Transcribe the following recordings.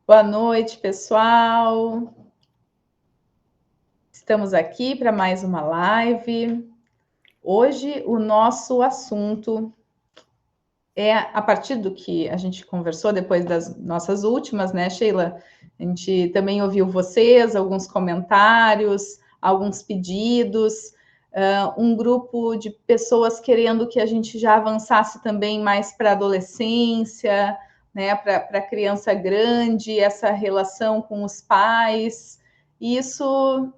Boa noite, pessoal. Estamos aqui para mais uma live. Hoje o nosso assunto é a partir do que a gente conversou depois das nossas últimas, né, Sheila? A gente também ouviu vocês, alguns comentários, alguns pedidos, um grupo de pessoas querendo que a gente já avançasse também mais para a adolescência, né, para a criança grande, essa relação com os pais. Isso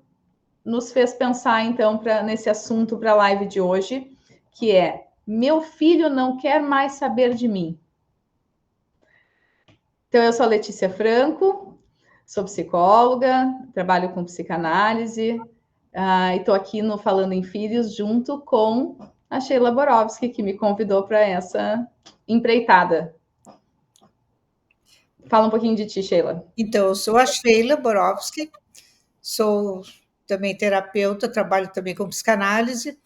nos fez pensar, então, nesse assunto para a live de hoje, que é: meu filho não quer mais saber de mim. Então, eu sou a Letícia Franco, sou psicóloga, trabalho com psicanálise, e estou aqui no Falando em Filhos junto com a Sheila Borowski, que me convidou para essa empreitada. Fala um pouquinho de ti, Sheila. Então, eu sou a Sheila Borowski, sou também terapeuta, trabalho também com psicanálise,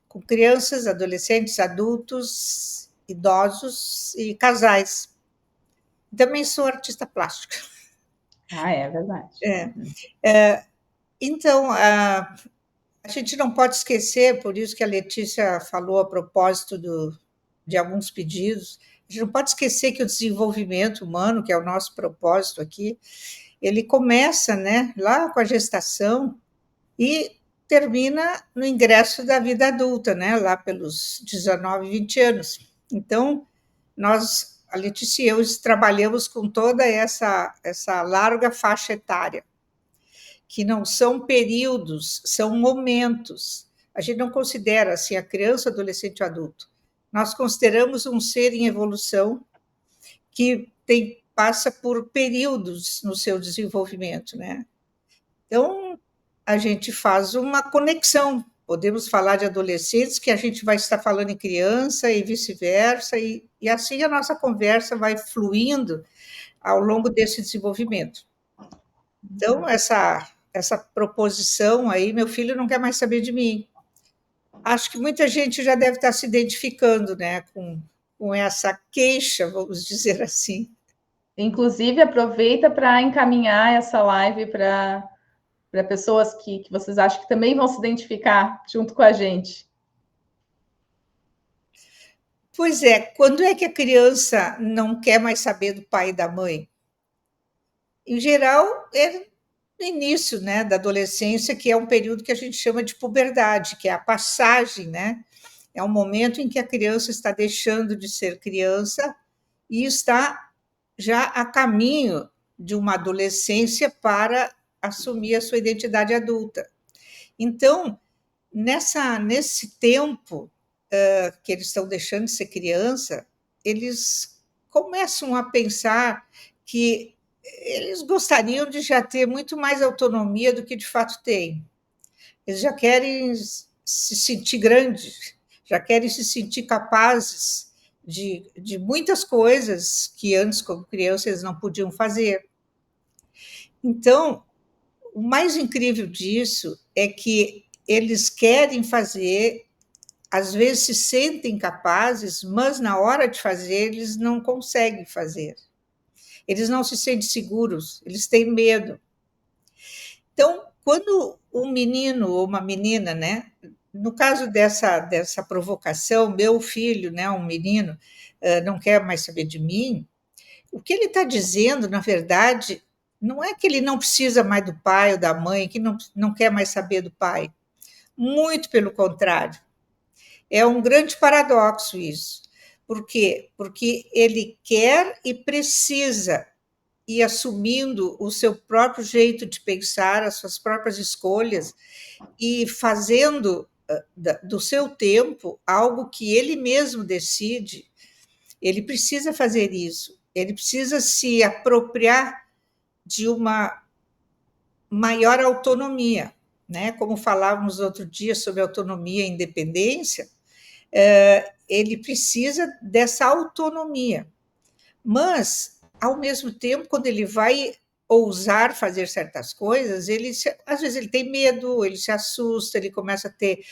com crianças, adolescentes, adultos, idosos e casais. Também sou artista plástica. É verdade. Então, a gente não pode esquecer, por isso que a Letícia falou a propósito de alguns pedidos, a gente não pode esquecer que o desenvolvimento humano, que é o nosso propósito aqui, ele começa, né, lá com a gestação e termina no ingresso da vida adulta, né, lá pelos 19, 20 anos. Então, nós, a Letícia e eu, trabalhamos com toda essa larga faixa etária, que não são períodos, são momentos. A gente não considera assim a criança, adolescente ou adulto. Nós consideramos um ser em evolução que passa por períodos no seu desenvolvimento, né? Então, a gente faz uma conexão. Podemos falar de adolescentes, que a gente vai estar falando em criança e vice-versa, e assim a nossa conversa vai fluindo ao longo desse desenvolvimento. Então, essa proposição aí, meu filho não quer mais saber de mim. Acho que muita gente já deve estar se identificando, né, com essa queixa, vamos dizer assim. Inclusive, aproveita para encaminhar essa live para pessoas que vocês acham que também vão se identificar junto com a gente. Pois é, quando é que a criança não quer mais saber do pai e da mãe? Em geral, é no início, né, da adolescência, que é um período que a gente chama de puberdade, que é a passagem, né? É um momento em que a criança está deixando de ser criança e está já a caminho de uma adolescência para assumir a sua identidade adulta. Então, nesse tempo que eles estão deixando de ser criança, eles começam a pensar que eles gostariam de já ter muito mais autonomia do que de fato têm. Eles já querem se sentir grandes, já querem se sentir capazes de muitas coisas que antes, como criança, eles não podiam fazer. Então, o mais incrível disso é que eles querem fazer, às vezes se sentem capazes, mas na hora de fazer, eles não conseguem fazer. Eles não se sentem seguros, eles têm medo. Então, quando um menino ou uma menina, né, no caso dessa provocação, meu filho, né, um menino, não quer mais saber de mim, o que ele está dizendo, na verdade, não é que ele não precisa mais do pai ou da mãe, que não quer mais saber do pai. Muito pelo contrário. É um grande paradoxo isso. Por quê? Porque ele quer e precisa ir assumindo o seu próprio jeito de pensar, as suas próprias escolhas e fazendo do seu tempo algo que ele mesmo decide. Ele precisa fazer isso, ele precisa se apropriar de uma maior autonomia, né? Como falávamos outro dia sobre autonomia e independência, ele precisa dessa autonomia. Mas, ao mesmo tempo, quando ele vai ousar fazer certas coisas, às vezes ele tem medo, ele se assusta, ele começa a ter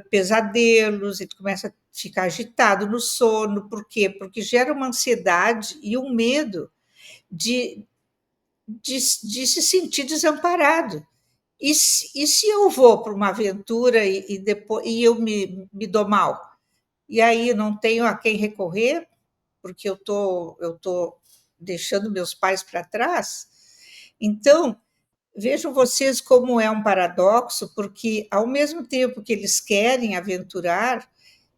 pesadelos, ele começa a ficar agitado no sono. Por quê? Porque gera uma ansiedade e um medo de de se sentir desamparado. E se eu vou para uma aventura depois me dou mal? E aí não tenho a quem recorrer, porque eu tô deixando meus pais para trás. Então, vejam vocês como é um paradoxo, porque ao mesmo tempo que eles querem aventurar,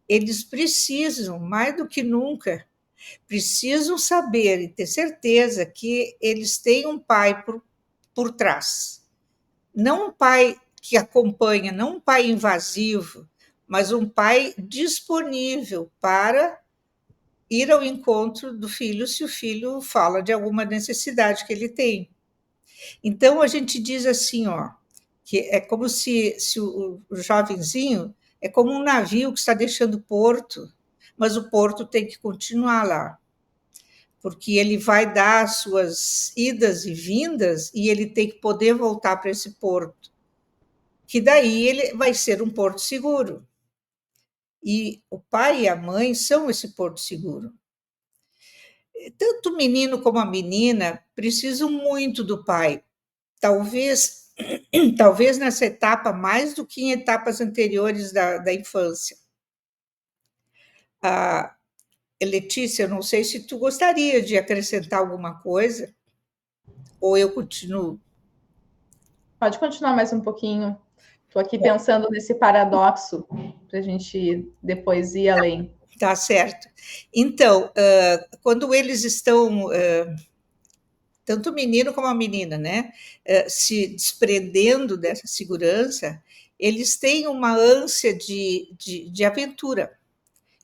eles precisam, mais do que nunca, precisam saber e ter certeza que eles têm um pai por trás. Não um pai que acompanha, não um pai invasivo, mas um pai disponível para ir ao encontro do filho se o filho fala de alguma necessidade que ele tem. Então a gente diz assim, ó, que é como se o jovenzinho é como um navio que está deixando o porto, mas o porto tem que continuar lá, porque ele vai dar as suas idas e vindas e ele tem que poder voltar para esse porto, que daí ele vai ser um porto seguro. E o pai e a mãe são esse porto seguro. Tanto o menino como a menina precisam muito do pai. Talvez, talvez nessa etapa mais do que em etapas anteriores da infância. A Letícia, eu não sei se tu gostaria de acrescentar alguma coisa, ou eu continuo. Pode continuar mais um pouquinho. Estou aqui pensando nesse paradoxo para a gente depois ir além. Tá certo. Então, quando eles estão, tanto o menino como a menina, né, se desprendendo dessa segurança, eles têm uma ânsia de aventura.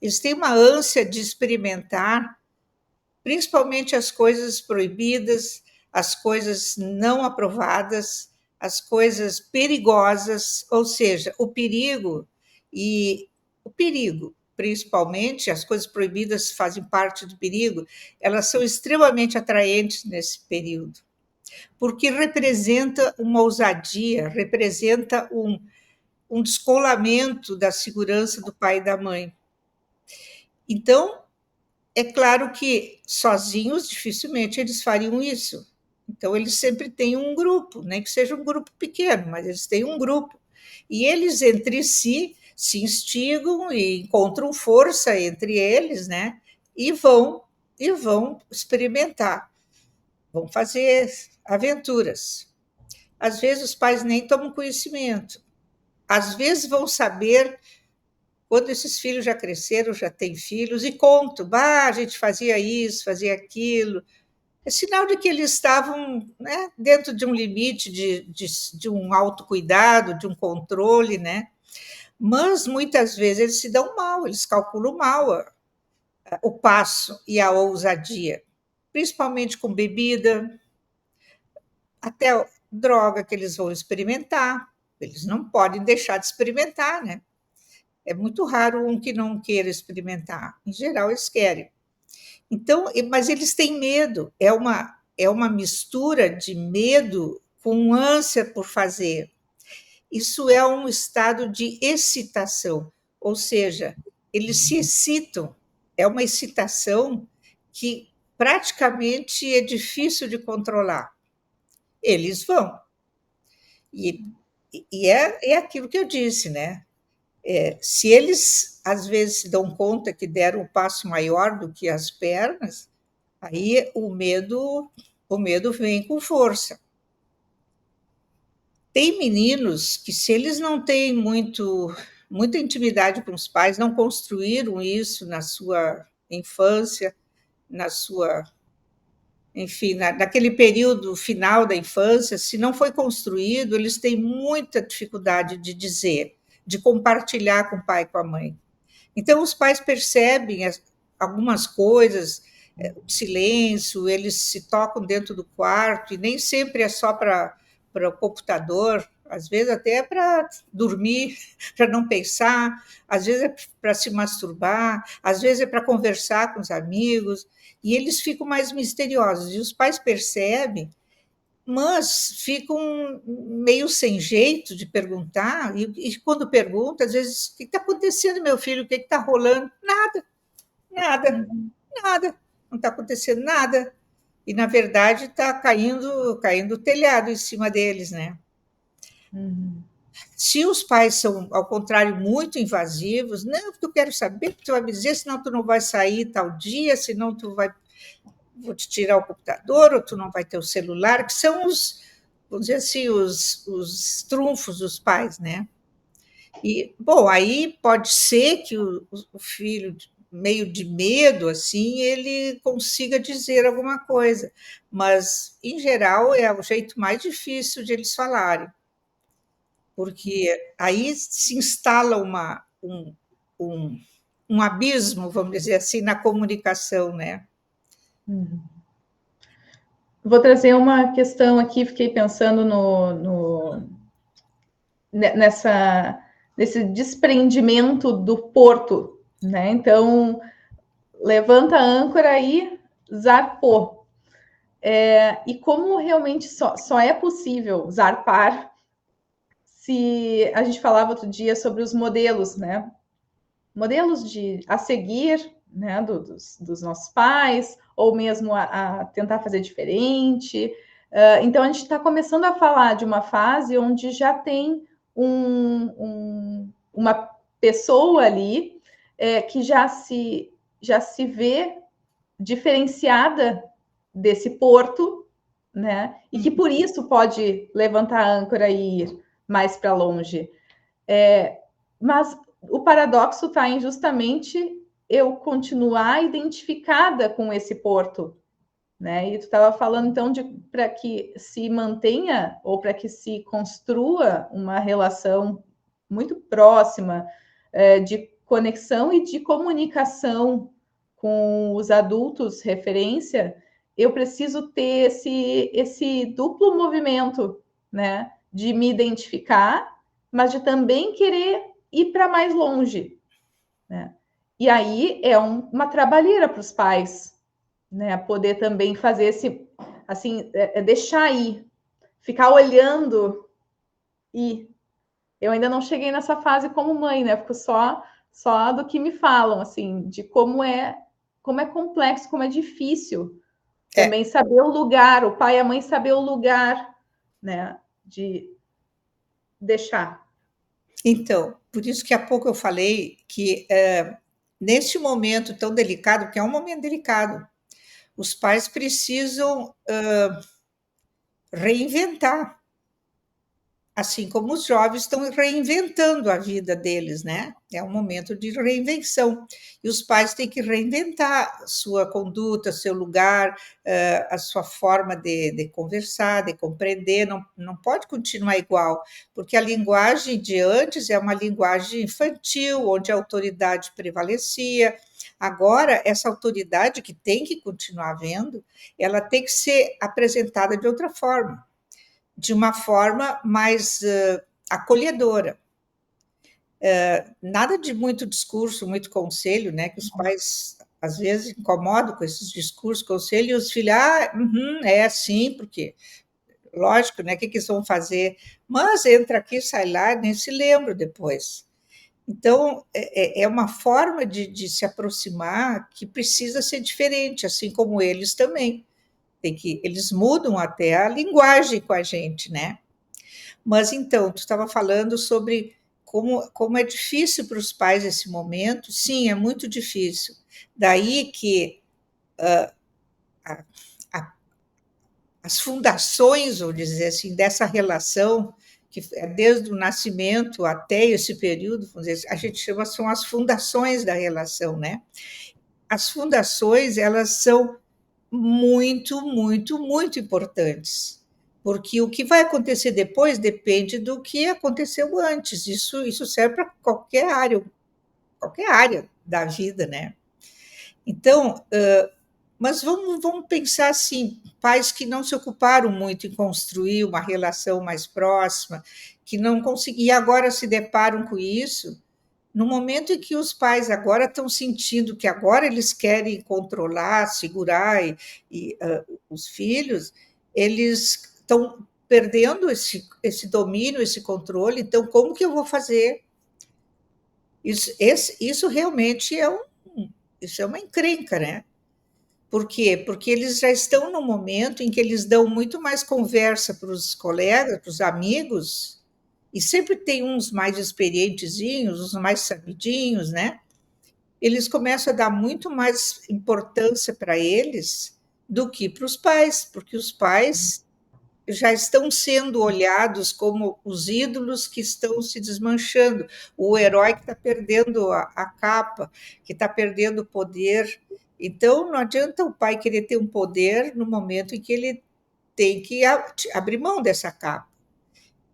Eles têm uma ânsia de experimentar, principalmente as coisas proibidas, as coisas não aprovadas, as coisas perigosas, ou seja, o perigo, principalmente as coisas proibidas fazem parte do perigo, elas são extremamente atraentes nesse período, porque representa uma ousadia, representa um descolamento da segurança do pai e da mãe. Então, é claro que sozinhos dificilmente eles fariam isso. Então eles sempre têm um grupo, nem que seja um grupo pequeno, mas eles têm um grupo. E eles entre si se instigam e encontram força entre eles, né? E vão experimentar, vão fazer aventuras. Às vezes os pais nem tomam conhecimento. Às vezes vão saber quando esses filhos já cresceram, já têm filhos, e contam, a gente fazia isso, fazia aquilo. É sinal de que eles estavam, né, dentro de um limite de um autocuidado, de um controle, né? Mas muitas vezes eles se dão mal, eles calculam mal o passo e a ousadia, principalmente com bebida, até droga que eles vão experimentar. Eles não podem deixar de experimentar, né? É muito raro um que não queira experimentar. Em geral, eles querem. Então, mas eles têm medo. É uma mistura de medo com ânsia por fazer. Isso é um estado de excitação, ou seja, eles se excitam. É uma excitação que praticamente é difícil de controlar. Eles vão. E é aquilo que eu disse, né? Se eles às vezes se dão conta que deram um passo maior do que as pernas, aí o medo vem com força. Tem meninos que, se eles não têm muita intimidade com os pais, não construíram isso na sua infância, na sua, enfim, naquele período final da infância, se não foi construído, eles têm muita dificuldade de dizer, de compartilhar com o pai e com a mãe. Então, os pais percebem algumas coisas, o silêncio, eles se tocam dentro do quarto, e nem sempre é só para o computador, às vezes até é para dormir, para não pensar, às vezes é para se masturbar, às vezes é para conversar com os amigos, e eles ficam mais misteriosos. E os pais percebem, mas ficam meio sem jeito de perguntar, e quando pergunta, às vezes, o que está acontecendo, meu filho? O que está rolando? Nada, nada, Uhum. nada, não está acontecendo nada. e na verdade está caindo o telhado em cima deles, né? Se os pais são, ao contrário, muito invasivos, não, porque eu quero saber, porque tu vai me dizer, senão tu não vai sair tal dia, senão vou te tirar o computador, ou tu não vai ter o celular, que são vamos dizer assim, os trunfos dos pais, né? E, bom, aí pode ser que o filho, meio de medo, assim, ele consiga dizer alguma coisa, mas, em geral, é o jeito mais difícil de eles falarem, porque aí se instala um, um abismo, vamos dizer assim, na comunicação, né? Vou trazer uma questão aqui, fiquei pensando nesse desprendimento do porto, né? Então, levanta a âncora e zarpou. E como realmente só é possível zarpar se a gente falava outro dia sobre os modelos, né? Modelos a seguir, né, dos nossos pais, ou mesmo a tentar fazer diferente. Então, a gente está começando a falar de uma fase onde já tem uma pessoa ali que já se vê diferenciada desse porto, né? E que por isso pode levantar a âncora e ir mais para longe. Mas o paradoxo está em justamente eu continuar identificada com esse porto, né? E tu estava falando então de para que se mantenha ou para que se construa uma relação muito próxima de conexão e de comunicação com os adultos referência, eu preciso ter esse duplo movimento, né? De me identificar, mas de também querer ir para mais longe, né? E aí é uma trabalheira para os pais, né? Poder também fazer assim, deixar ir, ficar olhando e eu ainda não cheguei nessa fase como mãe, né? Fico só do que me falam, assim, de como é complexo, como é difícil É, também saber o lugar, o pai e a mãe saber o lugar, né? De deixar. então, por isso que há pouco eu falei que neste momento tão delicado, que é um momento delicado, os pais precisam reinventar, assim como os jovens estão reinventando a vida deles, né? É um momento de reinvenção. E os pais têm que reinventar sua conduta, seu lugar, a sua forma de conversar, de compreender. Não pode continuar igual, porque a linguagem de antes é uma linguagem infantil, onde a autoridade prevalecia. Agora, essa autoridade que tem que continuar havendo, ela tem que ser apresentada de outra forma, de uma forma mais acolhedora. Nada de muito discurso, muito conselho, né? Que os pais às vezes incomodam com esses discursos, conselho, e os filhos, é assim, porque, lógico, né? O que eles vão fazer? Mas entra aqui, sai lá, nem se lembra depois. Então, é uma forma de se aproximar que precisa ser diferente, assim como eles também. Eles mudam até a linguagem com a gente, né? Mas então, tu estava falando sobre como é difícil para os pais esse momento. Sim, é muito difícil. Daí que a, a, as fundações, vou dizer assim, dessa relação, que é desde o nascimento até esse período, vamos dizer, a gente chama, são as fundações da relação, né? As fundações, elas são muito, muito, muito importantes, porque o que vai acontecer depois depende do que aconteceu antes. Isso serve para qualquer área da vida, né? Então, mas vamos pensar assim, pais que não se ocuparam muito em construir uma relação mais próxima, que não conseguiam, e agora se deparam com isso, no momento em que os pais agora estão sentindo que agora eles querem controlar, segurar os filhos, eles estão perdendo esse domínio, esse controle. Então, como que eu vou fazer? Isso realmente isso é uma encrenca, né? Por quê? Porque eles já estão no momento em que eles dão muito mais conversa para os colegas, para os amigos, e sempre tem uns mais experientezinhos, uns mais sabidinhos, né? Eles começam a dar muito mais importância para eles do que para os pais, porque os pais já estão sendo olhados como os ídolos que estão se desmanchando, o herói que está perdendo a capa, que está perdendo o poder. Então, não adianta o pai querer ter um poder no momento em que ele tem que abrir mão dessa capa.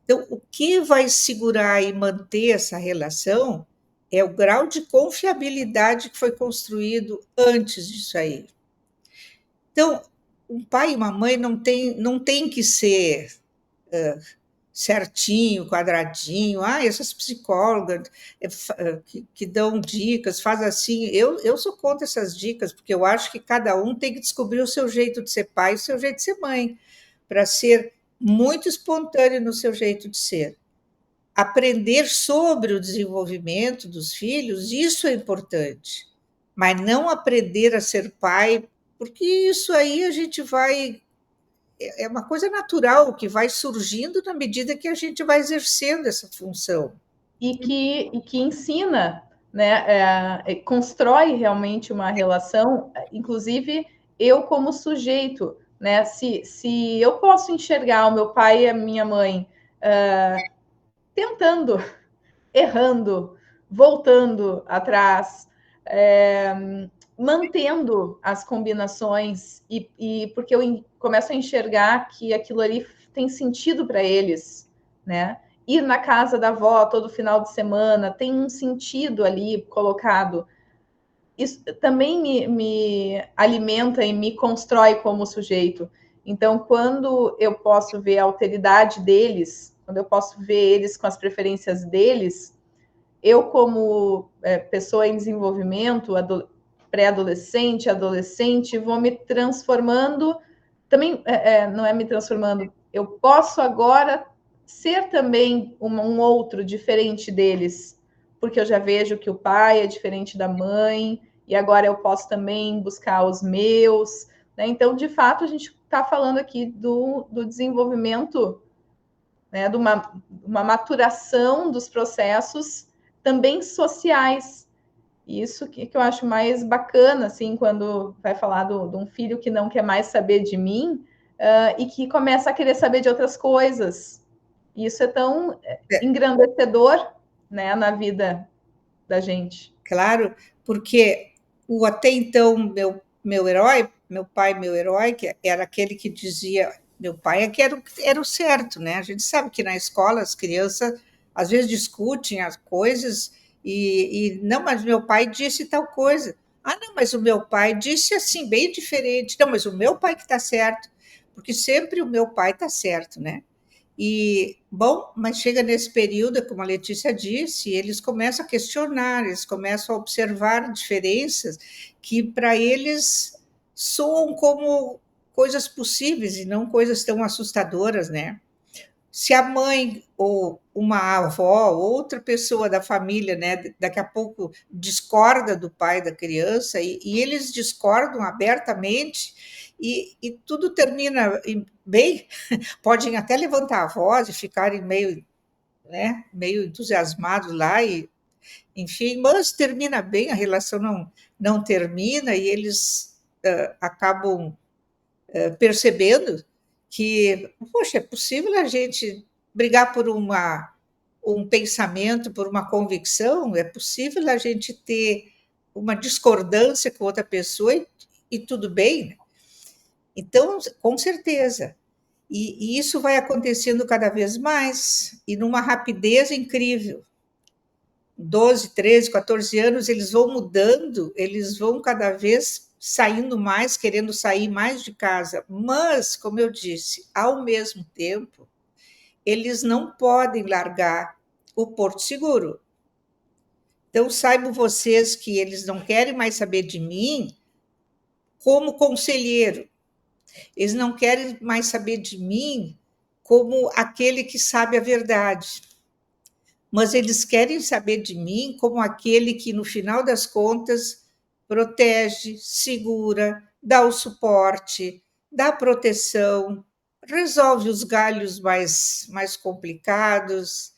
Então, o que vai segurar e manter essa relação é o grau de confiabilidade que foi construído antes disso aí. Então, um pai e uma mãe não tem que ser certinho, quadradinho. Ah, essas psicólogas que dão dicas, faz assim. Eu sou contra essas dicas, porque eu acho que cada um tem que descobrir o seu jeito de ser pai e o seu jeito de ser mãe, para ser muito espontâneo no seu jeito de ser. Aprender sobre o desenvolvimento dos filhos, isso é importante, mas não aprender a ser pai, porque isso aí a gente vai. É uma coisa natural que vai surgindo na medida que a gente vai exercendo essa função. E que ensina, né, constrói realmente uma relação, inclusive eu como sujeito, né, se eu posso enxergar o meu pai e a minha mãe tentando, errando, voltando atrás, mantendo as combinações, e porque eu começo a enxergar que aquilo ali tem sentido para eles, né? Ir na casa da avó todo final de semana tem um sentido ali colocado. Isso também me alimenta e me constrói como sujeito. Então, quando eu posso ver a alteridade deles, quando eu posso ver eles com as preferências deles, eu, como pessoa em desenvolvimento, pré-adolescente, adolescente, vou me transformando. Também não é me transformando, eu posso agora ser também um outro diferente deles, porque eu já vejo que o pai é diferente da mãe, e agora eu posso também buscar os meus. Né? Então, de fato, a gente está falando aqui do desenvolvimento, né, de uma maturação dos processos também sociais. Isso que eu acho mais bacana, assim, quando vai falar de um filho que não quer mais saber de mim, e que começa a querer saber de outras coisas. Isso é tão engrandecedor, né, na vida da gente. Claro, porque o até então meu herói, meu pai, meu herói, que era aquele que dizia, meu pai é que era o certo, né? A gente sabe que na escola as crianças às vezes discutem as coisas e não, mas meu pai disse tal coisa. Ah, não, mas o meu pai disse assim, bem diferente. Não, mas o meu pai que está certo, porque sempre o meu pai está certo, né? E, bom, mas chega nesse período, como a Letícia disse, eles começam a questionar, eles começam a observar diferenças que para eles soam como coisas possíveis e não coisas tão assustadoras, né? Se a mãe ou uma avó, ou outra pessoa da família, né, daqui a pouco discorda do pai da criança e eles discordam abertamente e tudo termina bem, podem até levantar a voz e ficarem meio, né, meio entusiasmados lá e enfim, mas termina bem, a relação não termina e eles acabam percebendo que, poxa, é possível a gente brigar por um pensamento, por uma convicção, é possível a gente ter uma discordância com outra pessoa e tudo bem. Então, com certeza. E isso vai acontecendo cada vez mais e numa rapidez incrível. 12, 13, 14 anos, eles vão mudando, eles vão cada vez saindo mais, querendo sair mais de casa. Mas, como eu disse, ao mesmo tempo, eles não podem largar o Porto Seguro. Então, saibam vocês que eles não querem mais saber de mim como conselheiro. Eles não querem mais saber de mim como aquele que sabe a verdade. Mas eles querem saber de mim como aquele que, no final das contas, protege, segura, dá o suporte, dá a proteção, resolve os galhos mais complicados.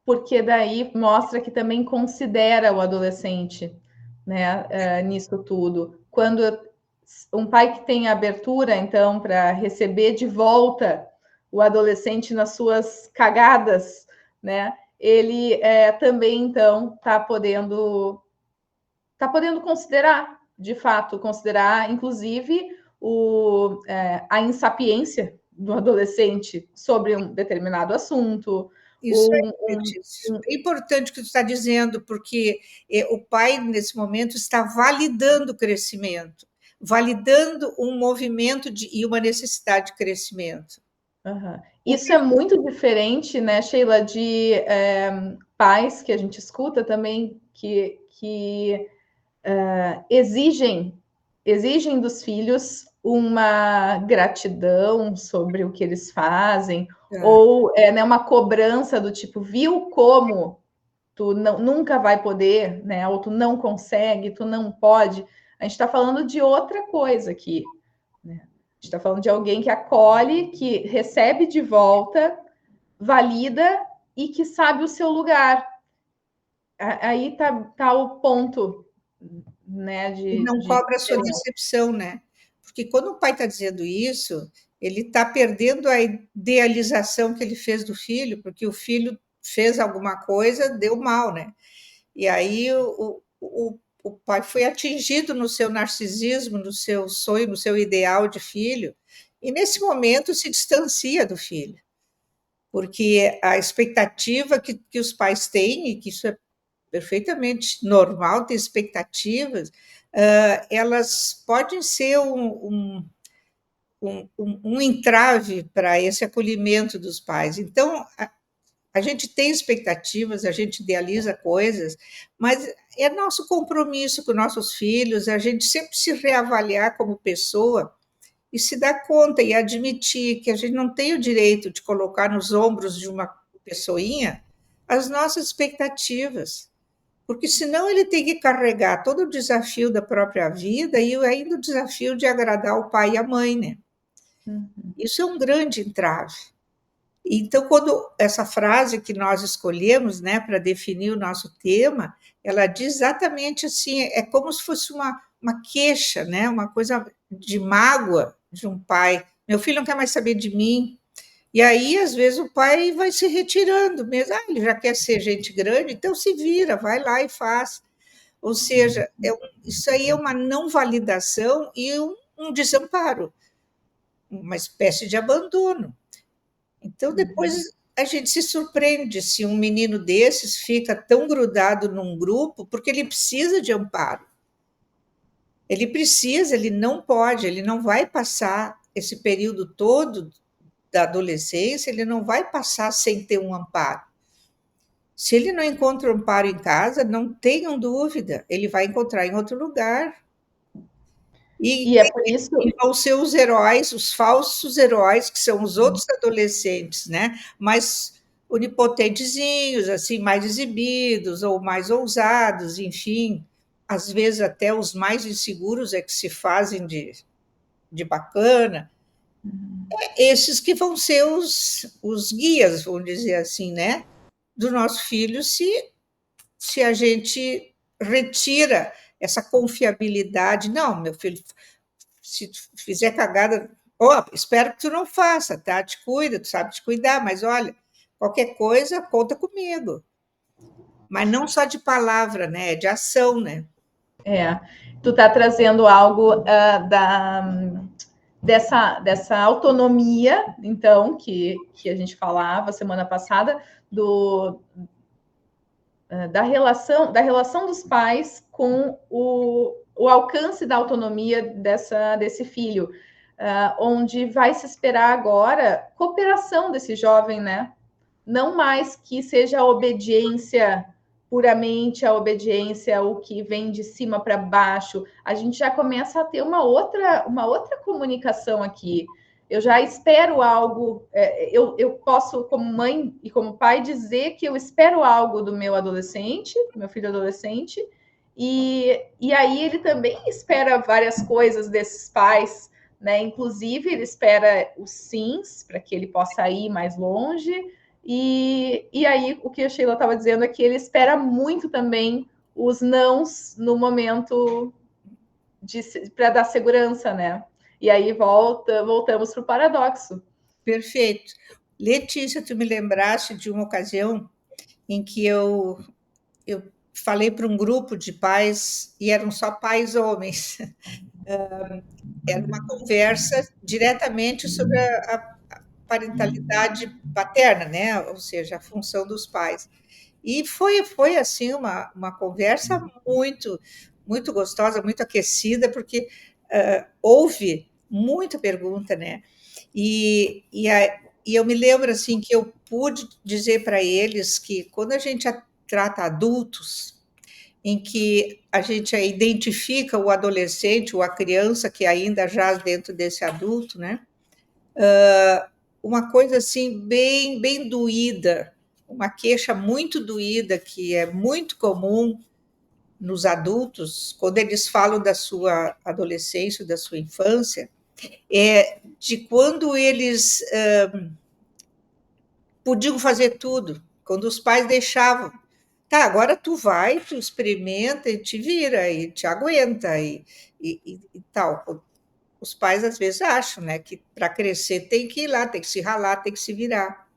Porque daí mostra que também considera o adolescente, né, nisso tudo. Quando um pai que tem abertura, então, para receber de volta o adolescente nas suas cagadas, né, ele também, então, está podendo considerar, de fato, considerar, inclusive, a insapiência do adolescente sobre um determinado assunto. Isso é, Letícia. É importante o que tu está dizendo, porque o pai, nesse momento, está validando o crescimento, validando um movimento e uma necessidade de crescimento. Uhum. Isso é muito diferente, né, Sheila, de pais que a gente escuta também que exigem dos filhos uma gratidão sobre o que eles fazem, ou né, uma cobrança do tipo, viu como tu nunca vai poder, né, ou tu não consegue, tu não pode. A gente está falando de outra coisa aqui, né? A gente está falando de alguém que acolhe, que recebe de volta, valida e que sabe o seu lugar. Aí tá o ponto, né? E não cobra a sua decepção, né? Porque quando o pai está dizendo isso, ele está perdendo a idealização que ele fez do filho, porque o filho fez alguma coisa, deu mal, né? E aí o pai foi atingido no seu narcisismo, no seu sonho, no seu ideal de filho, e nesse momento se distancia do filho, porque a expectativa que os pais têm, e que isso é perfeitamente normal, ter expectativas, elas podem ser um entrave para esse acolhimento dos pais. Então, a gente tem expectativas, a gente idealiza coisas, mas é nosso compromisso com nossos filhos, a gente sempre se reavaliar como pessoa e se dar conta e admitir que a gente não tem o direito de colocar nos ombros de uma pessoinha as nossas expectativas, porque senão ele tem que carregar todo o desafio da própria vida e ainda o desafio de agradar o pai e a mãe, né? Isso é um grande entrave. Então, quando essa frase que nós escolhemos, né, para definir o nosso tema, ela diz exatamente assim, é como se fosse uma queixa, né, uma coisa de mágoa de um pai. Meu filho não quer mais saber de mim. E aí, às vezes, o pai vai se retirando mesmo. Ah, ele já quer ser gente grande, então se vira, vai lá e faz. Ou seja, isso aí é uma não validação e um desamparo, uma espécie de abandono. Então, depois a gente se surpreende se um menino desses fica tão grudado num grupo, porque ele precisa de amparo. Ele precisa, ele não pode, ele não vai passar esse período todo da adolescência, ele não vai passar sem ter um amparo. Se ele não encontra amparo em casa, não tenham dúvida, ele vai encontrar em outro lugar. E é por isso. E vão ser os heróis, os falsos heróis, que são os outros adolescentes, né? Mais onipotentezinhos, assim, mais exibidos ou mais ousados, enfim. Às vezes até os mais inseguros é que se fazem de bacana. Esses que vão ser os guias, vamos dizer assim, né? Do nosso filho, se a gente retira essa confiabilidade. Não, meu filho, se tu fizer cagada, espero que tu não faça, tá? Te cuida, tu sabe te cuidar, mas olha, qualquer coisa, conta comigo. Mas não só de palavra, né? É de ação, né? Tu tá trazendo algo dessa autonomia, então, que a gente falava semana passada, da relação dos pais com o alcance da autonomia desse filho, onde vai se esperar agora cooperação desse jovem, né? Não mais que seja a obediência, puramente a obediência, o que vem de cima para baixo. A gente já começa a ter uma outra comunicação aqui. Eu já espero algo, eu posso, como mãe e como pai, dizer que eu espero algo do meu adolescente, do meu filho adolescente, E aí ele também espera várias coisas desses pais, né? Inclusive, ele espera os sims para que ele possa ir mais longe. E aí, o que a Sheila estava dizendo é que ele espera muito também os nãos no momento para dar segurança, né? E aí voltamos para o paradoxo. Perfeito. Letícia, tu me lembraste de uma ocasião em que eu falei para um grupo de pais, e eram só pais homens. Era uma conversa diretamente sobre a parentalidade paterna, né? Ou seja, a função dos pais. E foi assim uma conversa muito gostosa, muito aquecida, porque houve muita pergunta, né? E eu me lembro assim que eu pude dizer para eles que quando a gente trata adultos, em que a gente identifica o adolescente ou a criança que ainda jaz dentro desse adulto, né? Uma coisa assim bem doída, uma queixa muito doída que é muito comum nos adultos quando eles falam da sua adolescência, da sua infância, é de quando eles podiam fazer tudo, quando os pais deixavam. Tá, agora tu vai, tu experimenta e te vira e te aguenta e tal. Os pais às vezes acham, né, que para crescer tem que ir lá, tem que se ralar, tem que se virar.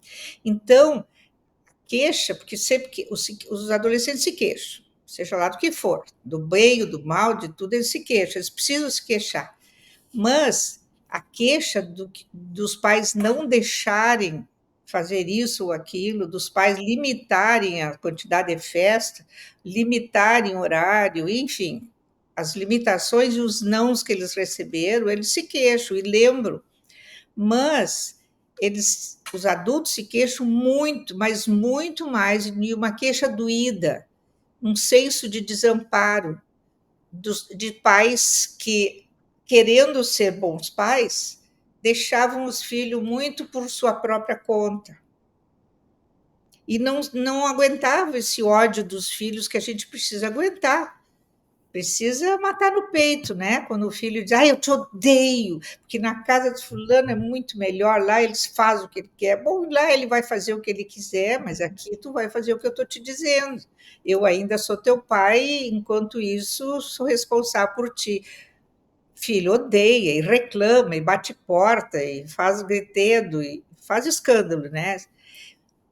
Então, queixa, porque sempre que os adolescentes se queixam, seja lá do que for, do bem ou do mal, de tudo, eles se queixam, eles precisam se queixar. Mas a queixa dos pais não deixarem fazer isso ou aquilo, dos pais limitarem a quantidade de festa, limitarem o horário, enfim, as limitações e os nãos que eles receberam, eles se queixam e lembram. Mas os adultos se queixam muito, mas muito mais, e uma queixa doída, um senso de desamparo de pais que, querendo ser bons pais, deixavam os filhos muito por sua própria conta. E não aguentava esse ódio dos filhos que a gente precisa aguentar. Precisa matar no peito, né? Quando o filho diz, eu te odeio, porque na casa de fulano é muito melhor, lá eles fazem o que ele quer. Bom, lá ele vai fazer o que ele quiser, mas aqui tu vai fazer o que eu estou te dizendo. Eu ainda sou teu pai, enquanto isso sou responsável por ti. Filho odeia e reclama e bate porta e faz gretedo e faz escândalo, né?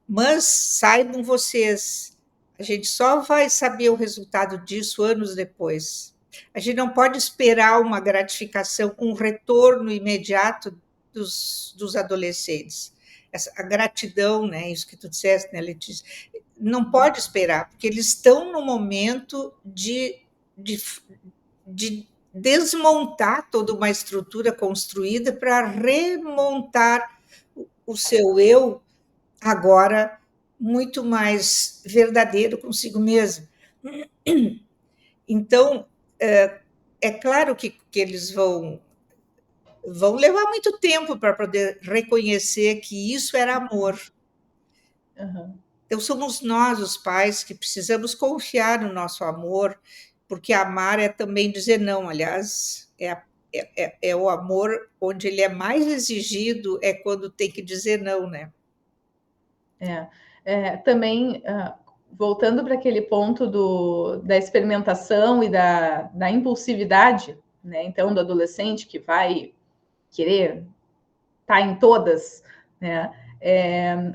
Mas saibam vocês, a gente só vai saber o resultado disso anos depois. A gente não pode esperar uma gratificação, um retorno imediato dos adolescentes. A gratidão, né? Isso que tu disseste, né, Letícia? Não pode esperar, porque eles estão no momento de desmontar toda uma estrutura construída para remontar o seu eu agora muito mais verdadeiro consigo mesmo. Então, é claro que eles vão levar muito tempo para poder reconhecer que isso era amor. Uhum. Então, somos nós, os pais, que precisamos confiar no nosso amor, porque amar é também dizer não. Aliás, é o amor onde ele é mais exigido, é quando tem que dizer não, né? Também, voltando para aquele ponto da experimentação e da impulsividade, né? Então, do adolescente que vai querer estar em todas, né?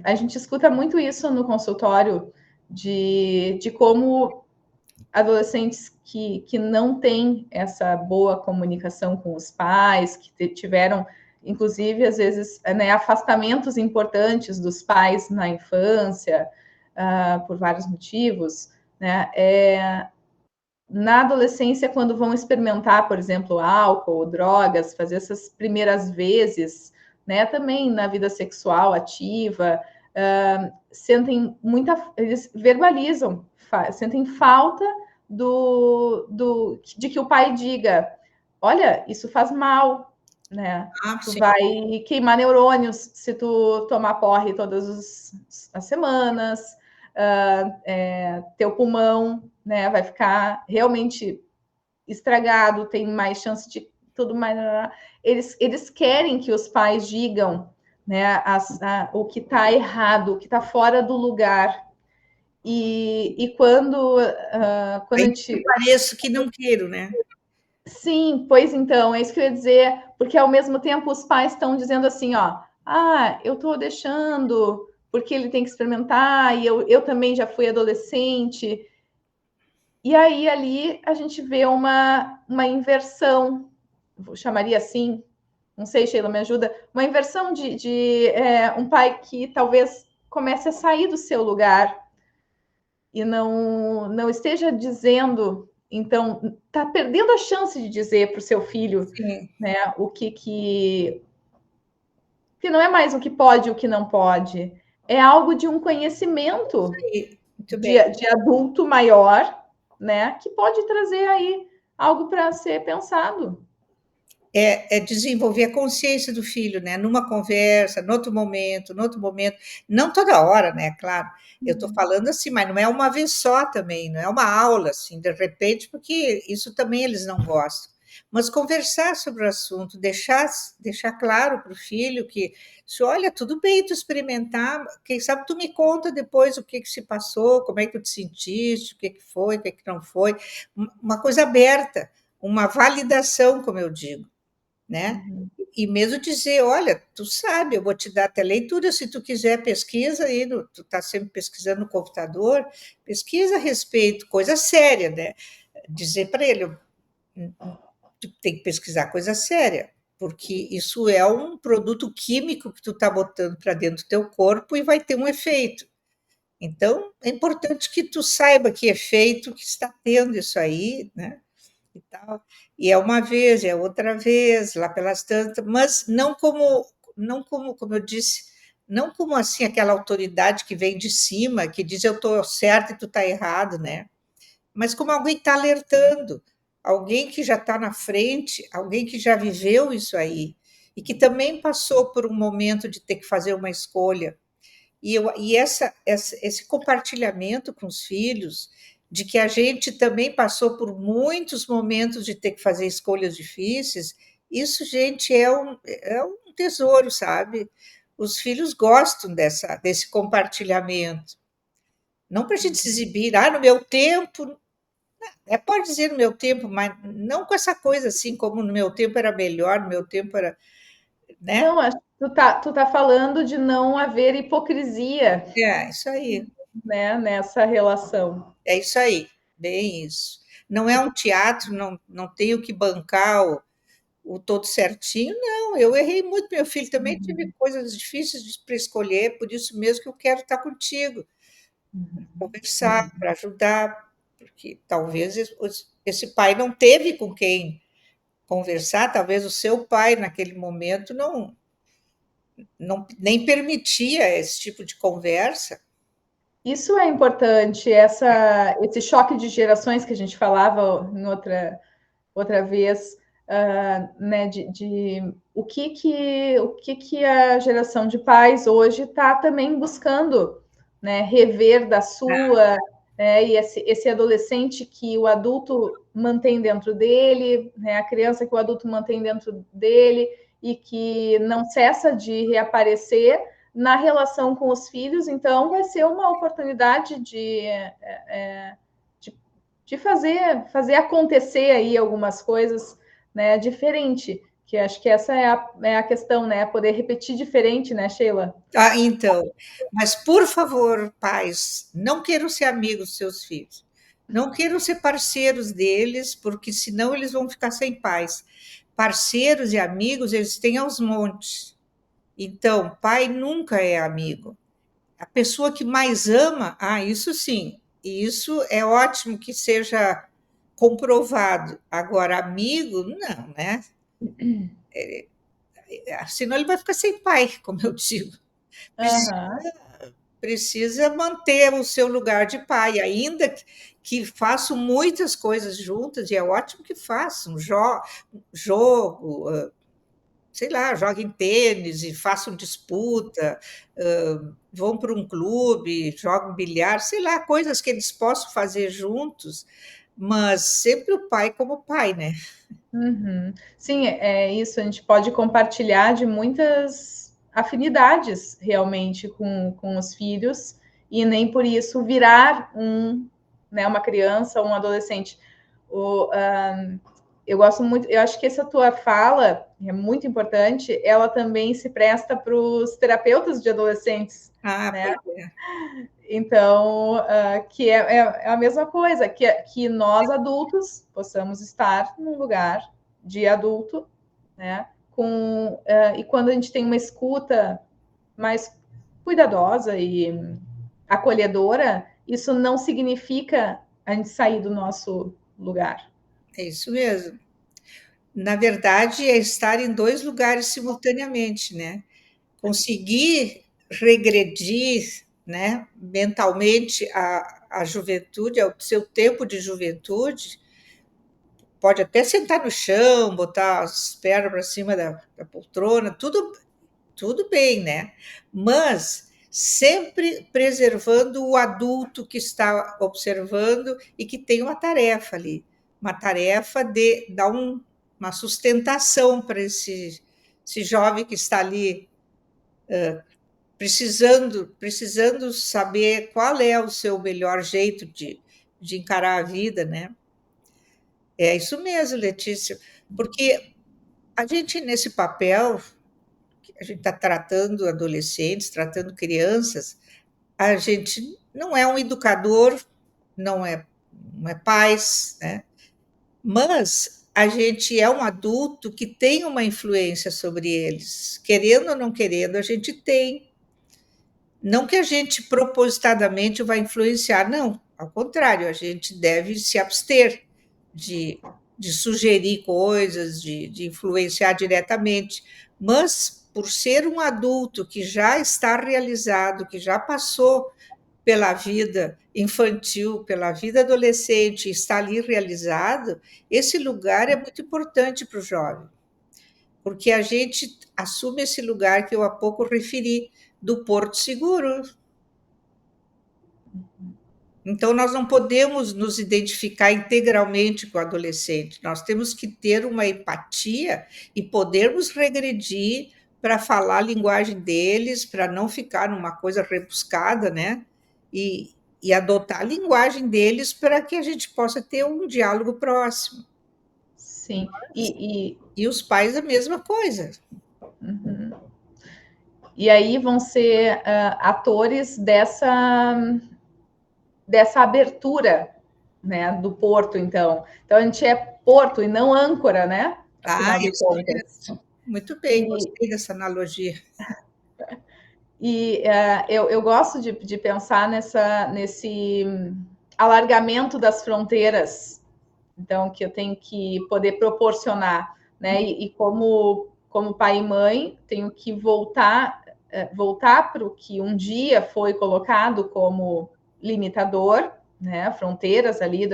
A gente escuta muito isso no consultório de como adolescentes que não têm essa boa comunicação com os pais, que tiveram, inclusive, às vezes, né, afastamentos importantes dos pais na infância, por vários motivos, né? Na adolescência, quando vão experimentar, por exemplo, álcool, drogas, fazer essas primeiras vezes, né? Também na vida sexual ativa, sentem eles verbalizam, sentem falta de que o pai diga, olha, isso faz mal, né? Tu Sim. vai queimar neurônios se tu tomar porre todas as semanas. teu pulmão, né, vai ficar realmente estragado, tem mais chance de tudo mais. Eles querem que os pais digam, né, o que está errado, o que está fora do lugar. E quando a gente. Pareço que não quero, né? Sim, pois então, é isso que eu ia dizer, porque ao mesmo tempo os pais estão dizendo assim, ó, eu estou deixando porque ele tem que experimentar, e eu também já fui adolescente. E aí ali a gente vê uma inversão, chamaria assim, não sei, Sheila, me ajuda, uma inversão de um pai que talvez comece a sair do seu lugar e não esteja dizendo, então, está perdendo a chance de dizer para o seu filho, Sim. né, o que não é mais o que pode e o que não pode, é algo de um conhecimento Muito bem. de adulto maior, né, que pode trazer aí algo para ser pensado. É desenvolver a consciência do filho, né? Numa conversa, no outro momento, não toda hora, né? Claro, eu estou falando assim, mas não é uma vez só também, não é uma aula assim, de repente, porque isso também eles não gostam. Mas conversar sobre o assunto, deixar claro para o filho que, se olha, tudo bem tu experimentar, quem sabe tu me conta depois o que se passou, como é que tu te sentiste, o que foi, o que não foi, uma coisa aberta, uma validação, como eu digo, né? Uhum. E mesmo dizer, olha, tu sabe, eu vou te dar até leitura, se tu quiser pesquisa aí, tu está sempre pesquisando no computador, pesquisa a respeito, coisa séria, né? Dizer para ele, tu tem que pesquisar coisa séria, porque isso é um produto químico que tu está botando para dentro do teu corpo e vai ter um efeito. Então, é importante que tu saiba que efeito que está tendo isso aí, né? E tal. E é uma vez, é outra vez, lá pelas tantas, mas como eu disse, não como assim aquela autoridade que vem de cima, que diz eu estou certo e tu está errado, né? Mas como alguém está alertando, alguém que já está na frente, alguém que já viveu isso aí, e que também passou por um momento de ter que fazer uma escolha. Esse compartilhamento com os filhos, de que a gente também passou por muitos momentos de ter que fazer escolhas difíceis, isso, gente, é um tesouro, sabe? Os filhos gostam desse compartilhamento. Não para a gente se exibir, no meu tempo, pode dizer no meu tempo, mas não com essa coisa assim, como no meu tempo era melhor, no meu tempo era, né? Não, acho que tu tá falando de não haver hipocrisia, É, isso aí. né, nessa relação. É isso aí, bem isso. Não é um teatro, não tenho que bancar o todo certinho, não. Eu errei muito, meu filho também tive coisas difíceis para escolher, por isso mesmo que eu quero estar contigo, conversar, para ajudar, porque talvez esse pai não teve com quem conversar, talvez o seu pai, naquele momento, não nem permitia esse tipo de conversa. Isso é importante, esse choque de gerações que a gente falava em outra vez, né, de o que a geração de pais hoje está também buscando, né, rever da sua, né, e esse adolescente que o adulto mantém dentro dele, né, a criança que o adulto mantém dentro dele e que não cessa de reaparecer na relação com os filhos, então vai ser uma oportunidade de fazer acontecer aí algumas coisas, né, diferente, que acho que essa é a questão, né, poder repetir diferente, né, Sheila? Então, mas por favor, pais, não queiram ser amigos dos seus filhos. Não queiram ser parceiros deles, porque senão eles vão ficar sem paz. Parceiros e amigos, eles têm aos montes. Então, pai nunca é amigo. A pessoa que mais ama, isso sim, isso é ótimo que seja comprovado. Agora, amigo, não, né? Senão ele vai ficar sem pai, como eu digo. Aham. Precisa manter o seu lugar de pai, ainda que façam muitas coisas juntas, e é ótimo que façam, jogo, sei lá, joguem tênis e façam disputa, vão para um clube, jogam bilhar, sei lá, coisas que eles possam fazer juntos, mas sempre o pai como pai, né? Uhum. Sim, é isso. A gente pode compartilhar de muitas afinidades realmente com os filhos e nem por isso virar né, uma criança ou um adolescente. Eu gosto muito, eu acho que essa tua fala é muito importante. Ela também se presta para os terapeutas de adolescentes, Ah, né? pois é. Então, que é a mesma coisa, que nós adultos possamos estar num lugar de adulto, né? E quando a gente tem uma escuta mais cuidadosa e acolhedora, isso não significa a gente sair do nosso lugar. É isso mesmo. Na verdade, é estar em 2 lugares simultaneamente, né? Conseguir regredir, né, mentalmente a juventude, ao seu tempo de juventude, pode até sentar no chão, botar as pernas para cima da poltrona, tudo bem, né? Mas sempre preservando o adulto que está observando e que tem uma tarefa ali, uma tarefa de dar uma sustentação para esse jovem que está ali precisando saber qual é o seu melhor jeito de encarar a vida, né? É isso mesmo, Letícia, porque a gente nesse papel a gente está tratando adolescentes, tratando crianças, a gente não é um educador, não é pais, né? Mas a gente é um adulto que tem uma influência sobre eles. Querendo ou não querendo, a gente tem. Não que a gente propositadamente vai influenciar, não. Ao contrário, a gente deve se abster de, de sugerir coisas, de influenciar diretamente. Mas, por ser um adulto que já está realizado, que já passou pela vida infantil, pela vida adolescente, e está ali realizado, esse lugar é muito importante para o jovem, porque a gente assume esse lugar que eu há pouco referi, do porto seguro. Então, nós não podemos nos identificar integralmente com o adolescente, nós temos que ter uma empatia e podermos regredir para falar a linguagem deles, para não ficar numa coisa rebuscada, né? E adotar a linguagem deles para que a gente possa ter um diálogo próximo. Sim. E, E os pais a mesma coisa. uhum. E aí vão ser atores dessa abertura, né, do porto, então. Então a gente é porto e não âncora, né? Ah, Afinal de isso contas. mesmo. Muito bem, E, gostei dessa analogia. eu gosto de pensar nesse alargamento das fronteiras, então, que eu tenho que poder proporcionar, né? E como pai e mãe, tenho que voltar para o que um dia foi colocado como limitador, né? Fronteiras ali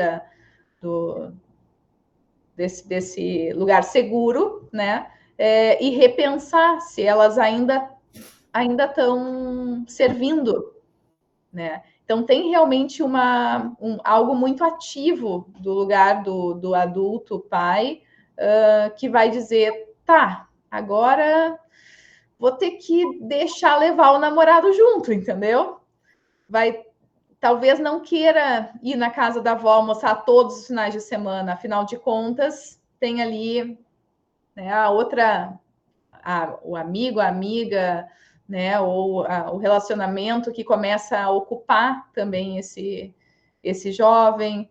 do, desse lugar seguro, né? E repensar se elas ainda estão servindo, né? Então tem realmente algo muito ativo do lugar do adulto, pai, que vai dizer, tá, agora vou ter que deixar levar o namorado junto, entendeu? Vai, talvez não queira ir na casa da avó almoçar todos os finais de semana, afinal de contas, tem ali, né, o amigo, a amiga, né, ou o relacionamento que começa a ocupar também esse jovem.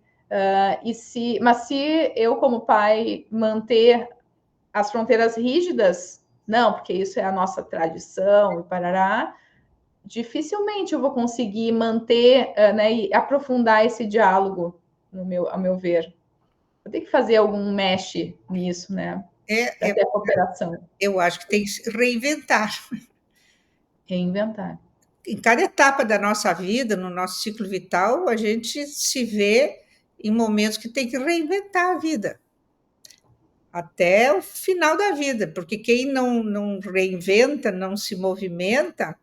Mas se eu, como pai, manter as fronteiras rígidas, não, porque isso é a nossa tradição e parará, dificilmente eu vou conseguir manter, né, e aprofundar esse diálogo, a meu ver. Vou ter que fazer algum mesh nisso, né, para ter a cooperação, Eu acho que tem que se reinventar. reinventar. Em cada etapa da nossa vida, no nosso ciclo vital, a gente se vê em momentos que tem que reinventar a vida. até o final da vida, porque quem não reinventa, não se movimenta,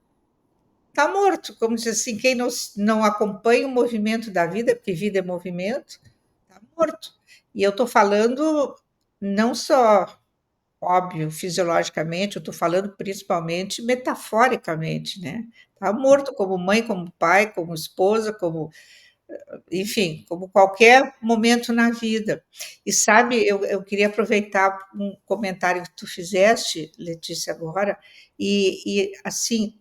está morto. Como diz assim, quem não acompanha o movimento da vida, porque vida é movimento, está morto. E eu estou falando não só, óbvio, fisiologicamente, eu estou falando principalmente metaforicamente, né? Está morto como mãe, como pai, como esposa, como, enfim, como qualquer momento na vida. E sabe, eu queria aproveitar um comentário que tu fizeste, Letícia, agora, e assim,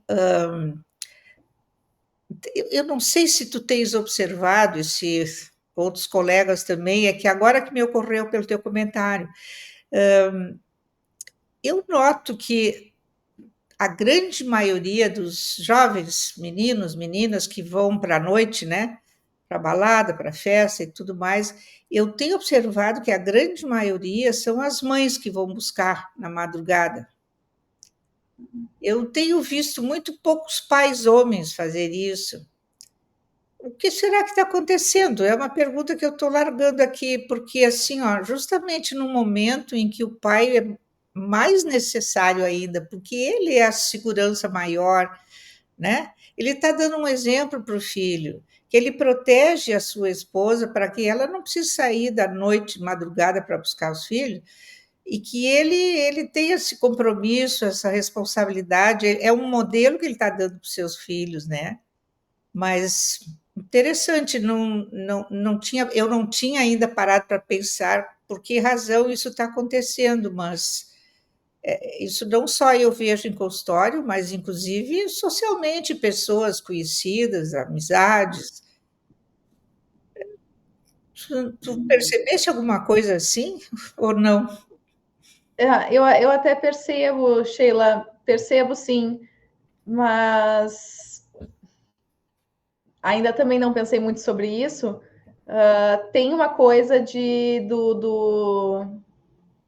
eu não sei se tu tens observado, e se outros colegas também, é que agora que me ocorreu pelo teu comentário, eu noto que a grande maioria dos jovens meninos, meninas que vão para a noite, né, para balada, para festa e tudo mais, eu tenho observado que a grande maioria são as mães que vão buscar na madrugada. Eu tenho visto muito poucos pais homens fazer isso. O que será que está acontecendo? É uma pergunta que eu estou largando aqui, porque assim, ó, justamente no momento em que o pai é mais necessário ainda, porque ele é a segurança maior, né? Ele está dando um exemplo para o filho, que ele protege a sua esposa para que ela não precise sair da noite, madrugada para buscar os filhos, e que ele tenha esse compromisso, essa responsabilidade. É um modelo que ele está dando para os seus filhos, né? Mas interessante, eu não tinha ainda parado para pensar por que razão isso está acontecendo, mas isso não só eu vejo em consultório, mas inclusive socialmente, pessoas conhecidas, amizades. Tu percebeste alguma coisa assim ou não? Eu até percebo, Sheila, percebo sim, mas ainda também não pensei muito sobre isso. Tem uma coisa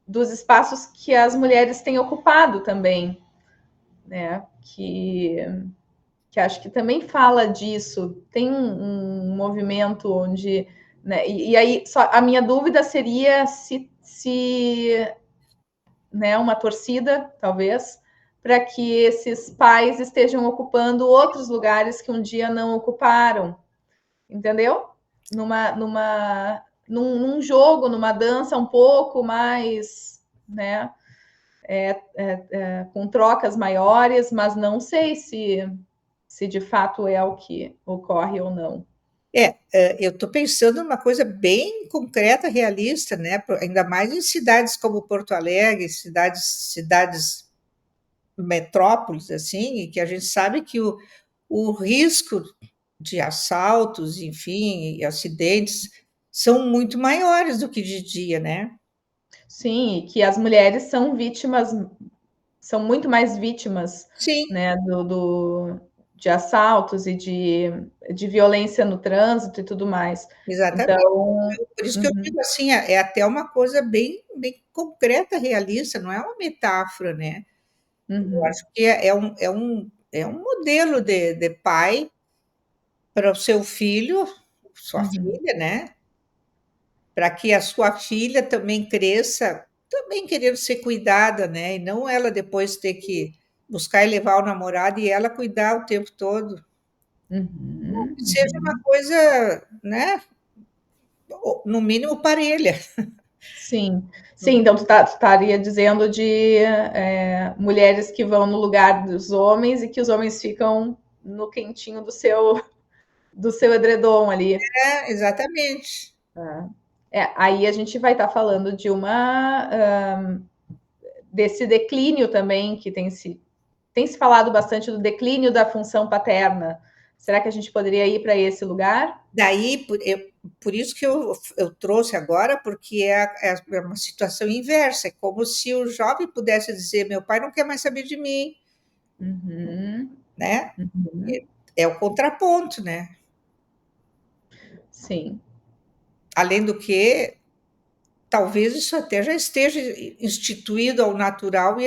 dos espaços que as mulheres têm ocupado também, né? Que acho que também fala disso. Tem um movimento onde. Né, e aí, só, a minha dúvida seria se né, uma torcida, talvez, para que esses pais estejam ocupando outros lugares que um dia não ocuparam, entendeu? Num jogo, numa dança um pouco mais, né, com trocas maiores, mas não sei se de fato é o que ocorre ou não. Eu estou pensando numa coisa bem concreta, realista, né? Ainda mais em cidades como Porto Alegre, cidades metrópoles, assim, e que a gente sabe que o risco de assaltos, enfim, e acidentes são muito maiores do que de dia, né? Sim, e que as mulheres são vítimas, são muito mais vítimas, Sim, né, de assaltos e de violência no trânsito e tudo mais. exatamente. Então, Por isso que eu uhum, digo assim, é até uma coisa bem concreta, realista, não é uma metáfora, né? Eu uhum, acho que é um modelo de pai para o seu filho, sua uhum, filha, né? Para que a sua filha também cresça, também querendo ser cuidada, né? E não ela depois ter que buscar e levar o namorado e ela cuidar o tempo todo. uhum, Que seja uma uhum. coisa, né? No mínimo parelha. Sim, sim, então tu estaria dizendo de mulheres que vão no lugar dos homens e que os homens ficam no quentinho do seu edredom ali. É, exatamente. Tá? Aí a gente vai estar falando de desse declínio também que tem se falado bastante do declínio da função paterna. Será que a gente poderia ir para esse lugar? Daí, por isso que eu trouxe agora, porque é uma situação inversa. É como se o jovem pudesse dizer: meu pai não quer mais saber de mim, Uhum, né? uhum, É o contraponto, né? sim. Além do que, talvez isso até já esteja instituído ao natural,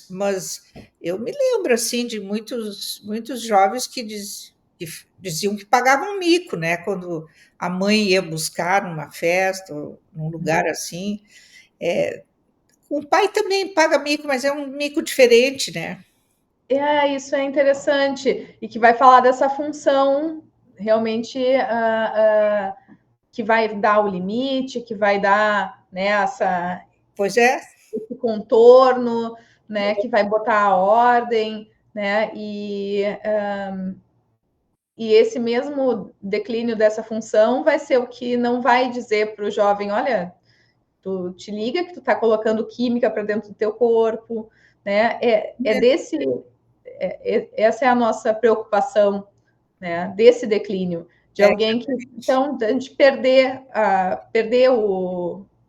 mas eu me lembro assim de muitos jovens que diziam que pagavam mico, né? Quando a mãe ia buscar numa festa, ou num lugar assim, O pai também paga mico, mas é um mico diferente, né? Isso é interessante. E que vai falar dessa função realmente que vai dar o limite, que vai dar, né, Pois é. esse contorno, né, que vai botar a ordem, né, e esse mesmo declínio dessa função vai ser o que não vai dizer para o jovem, olha, tu te liga que tu está colocando química para dentro do teu corpo, né? Essa é a nossa preocupação, né? Desse declínio, de alguém que então de perder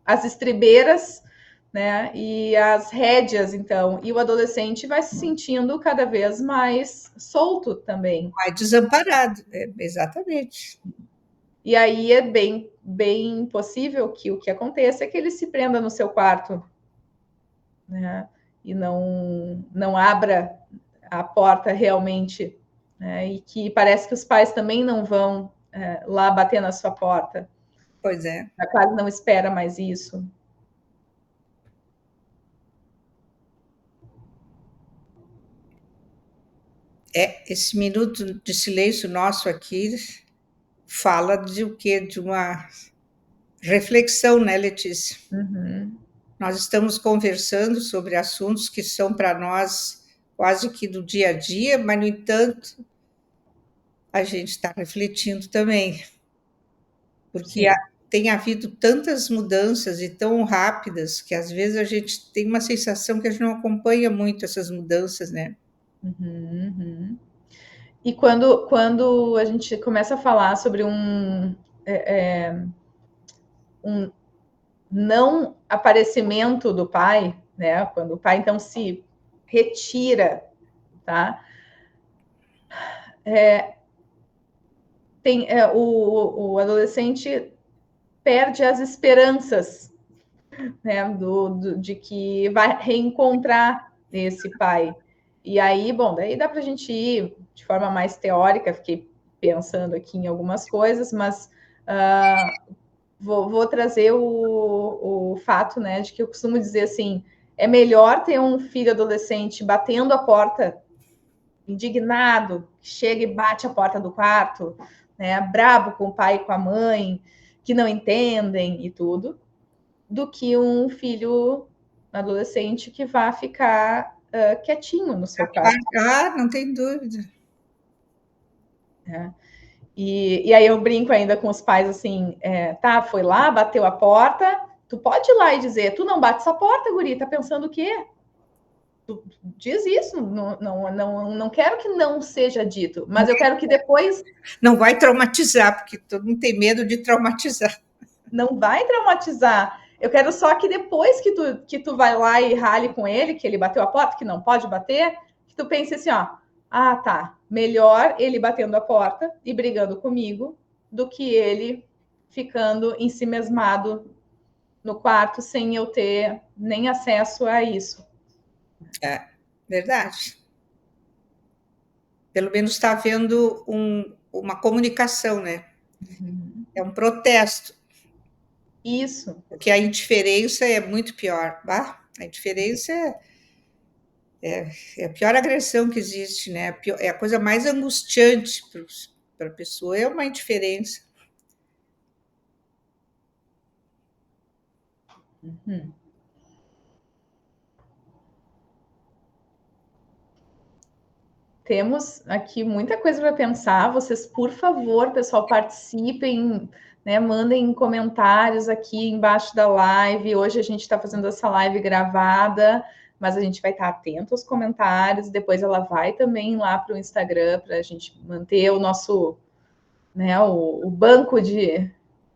as estribeiras, né? E as rédeas, então, e o adolescente vai se sentindo cada vez mais solto também. Mais desamparado, exatamente. E aí é bem possível que o que aconteça é que ele se prenda no seu quarto, né? E não abra a porta realmente, né? E que parece que os pais também não vão lá bater na sua porta. Pois é. A quase não espera mais isso. Esse minuto de silêncio nosso aqui fala de o quê? De uma reflexão, né, Letícia? Uhum. Nós estamos conversando sobre assuntos que são para nós quase que do dia a dia, mas, no entanto, a gente está refletindo também, porque tem havido tantas mudanças e tão rápidas que às vezes a gente tem uma sensação que a gente não acompanha muito essas mudanças, né? Uhum. E quando a gente começa a falar sobre um não aparecimento do pai, né? Quando o pai então se retira, tá? O adolescente perde as esperanças, né? De que vai reencontrar esse pai. E aí, bom, daí dá para a gente ir de forma mais teórica, fiquei pensando aqui em algumas coisas, mas vou trazer o fato, né, de que eu costumo dizer assim, é melhor ter um filho adolescente batendo a porta, indignado, que chega e bate a porta do quarto, né, brabo com o pai e com a mãe, que não entendem e tudo, do que um filho adolescente que vá ficar quietinho no seu quarto. Ah, não tem dúvida. Né? E aí eu brinco ainda com os pais assim, tá, foi lá, bateu a porta, tu pode ir lá e dizer, tu não bate essa porta, guri, tá pensando o quê? Tu diz isso, não quero que não seja dito, mas eu quero que depois... Não vai traumatizar, porque todo mundo tem medo de traumatizar. Não vai traumatizar. Eu quero só que depois que tu vai lá e rale com ele, que ele bateu a porta, que não pode bater, que tu pense assim, ó, ah, tá, melhor ele batendo a porta e brigando comigo do que ele ficando ensimesmado no quarto sem eu ter nem acesso a isso. É verdade. Pelo menos está havendo uma comunicação, né? Uhum. É um protesto. Isso. Porque a indiferença é muito pior. Bah, a indiferença é a pior agressão que existe, né? É a coisa mais angustiante para a pessoa, é uma indiferença. Uhum. Temos aqui muita coisa para pensar. Vocês, por favor, pessoal, participem, né? Mandem comentários aqui embaixo da live. Hoje a gente está fazendo essa live gravada, mas a gente vai estar atento aos comentários. Depois ela vai também lá para o Instagram para a gente manter o nosso, né? O banco de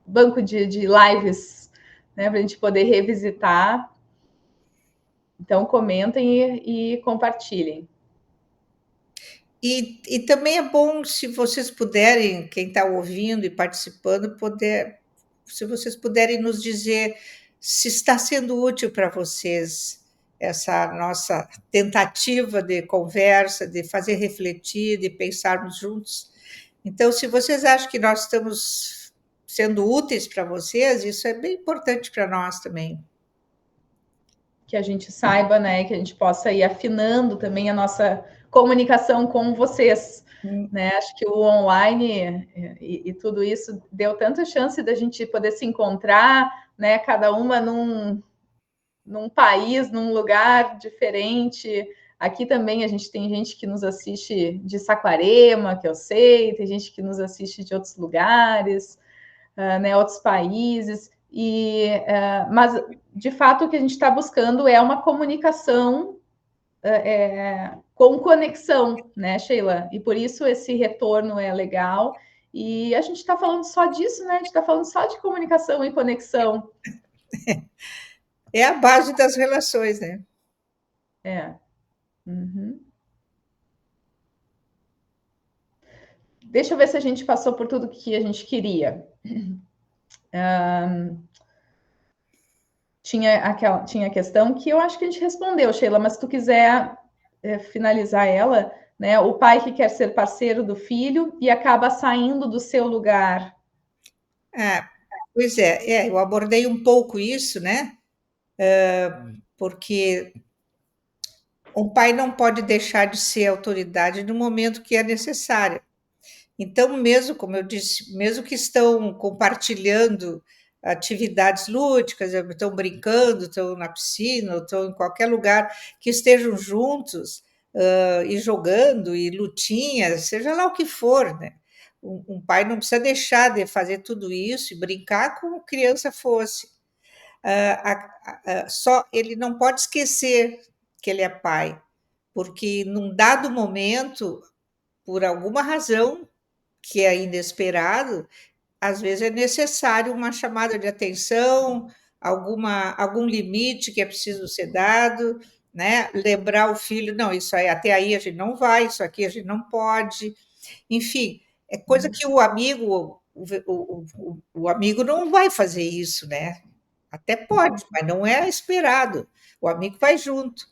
lives, né? Para a gente poder revisitar. Então comentem e compartilhem. E também é bom se vocês puderem, quem está ouvindo e participando, se vocês puderem nos dizer se está sendo útil para vocês essa nossa tentativa de conversa, de fazer refletir, de pensarmos juntos. Então, se vocês acham que nós estamos sendo úteis para vocês, isso é bem importante para nós também. que a gente saiba, né, que a gente possa ir afinando também a nossa comunicação com vocês, né? Acho que o online e tudo isso deu tanta chance da gente poder se encontrar, né? Cada uma num país, num lugar diferente. Aqui também a gente tem gente que nos assiste de Saquarema, que eu sei, tem gente que nos assiste de outros lugares, né, outros países. Mas, de fato, o que a gente está buscando é uma comunicação com conexão, né, Sheila? E por isso esse retorno é legal. E a gente está falando só disso, né? A gente está falando só de comunicação e conexão. É a base das relações, né? É. Uhum. Deixa eu ver se a gente passou por tudo que a gente queria. Tinha a questão que eu acho que a gente respondeu, Sheila, mas se tu quiser finalizar ela, né? O pai que quer ser parceiro do filho e acaba saindo do seu lugar. Pois é, eu abordei um pouco isso, né? Porque um pai não pode deixar de ser autoridade no momento que é necessário. Então, mesmo, como eu disse, mesmo que estão compartilhando atividades lúdicas, estão brincando, estão na piscina, estão em qualquer lugar, que estejam juntos e jogando, e lutinhas, seja lá o que for, né? Um pai não precisa deixar de fazer tudo isso e brincar como criança fosse. Só ele não pode esquecer que ele é pai, porque num dado momento, por alguma razão que é inesperado, às vezes é necessário uma chamada de atenção, algum limite que é preciso ser dado, né? Lembrar o filho, não, isso aí até aí a gente não vai, isso aqui a gente não pode, enfim, é coisa que o amigo não vai fazer isso, né? Até pode, mas não é esperado. O amigo vai junto.